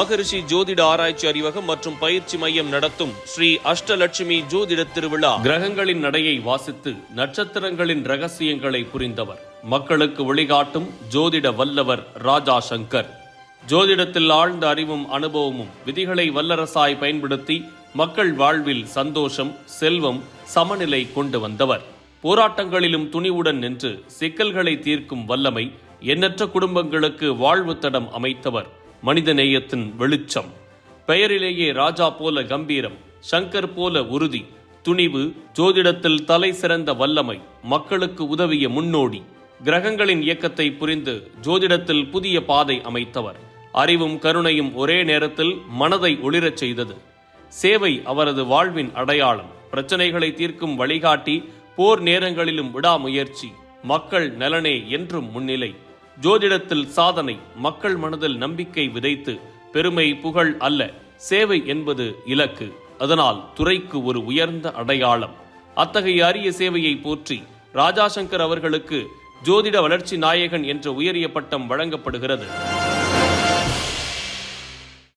மகரிஷி ஜோதிட ஆராய்ச்சி அறிவகம் மற்றும் பயிற்சி மையம் நடத்தும் ஸ்ரீ அஷ்டலட்சுமி ஜோதிட திருவிழா. கிரகங்களின் நடையை வாசித்து நட்சத்திரங்களின் ரகசியங்களை புரிந்தவர், மக்களுக்கு வழிகாட்டும் ஜோதிட வல்லவர் ராஜா சங்கர். ஜோதிடத்தில் ஆழ்ந்த அறிவும் அனுபவமும் விதிகளை வல்லரசாய் பயன்படுத்தி மக்கள் வாழ்வில் சந்தோஷம், செல்வம், சமநிலை கொண்டு வந்தவர். போராட்டங்களிலும் துணிவுடன் நின்று சிக்கல்களை தீர்க்கும் வல்லமை, எண்ணற்ற குடும்பங்களுக்கு வாழ்வு தடம் அமைத்தவர். மனிதநேயத்தின் வெளிச்சம். பெயரிலேயே ராஜா போல கம்பீரம், சங்கர் போல உறுதி, துணிவு, ஜோதிடத்தில் தலை சிறந்த வல்லமை, மக்களுக்கு உதவிய முன்னோடி. கிரகங்களின் இயக்கத்தை புரிந்து ஜோதிடத்தில் புதிய பாதை அமைத்தவர். அறிவும் கருணையும் ஒரே நேரத்தில் மனதை ஒளிரச் செய்தது. சேவை அவரது வாழ்வின் அடையாளம். பிரச்சனைகளை தீர்க்கும் வழிகாட்டி, போர் நேரங்களிலும் விடாமுயற்சி, மக்கள் நலனே என்றும் முன்னிலை. ஜோதிடத்தில் சாதனை, மக்கள் மனதில் நம்பிக்கை விதைத்து, பெருமை புகழ் அல்ல, சேவை என்பது இலக்கு. அதனால் துறைக்கு ஒரு உயர்ந்த அடையாளம். அத்தகைய அரிய சேவையை போற்றி ராஜா சங்கர் அவர்களுக்கு ஜோதிட வளர்ச்சி நாயகன் என்ற உயரிய பட்டம் வழங்கப்படுகிறது.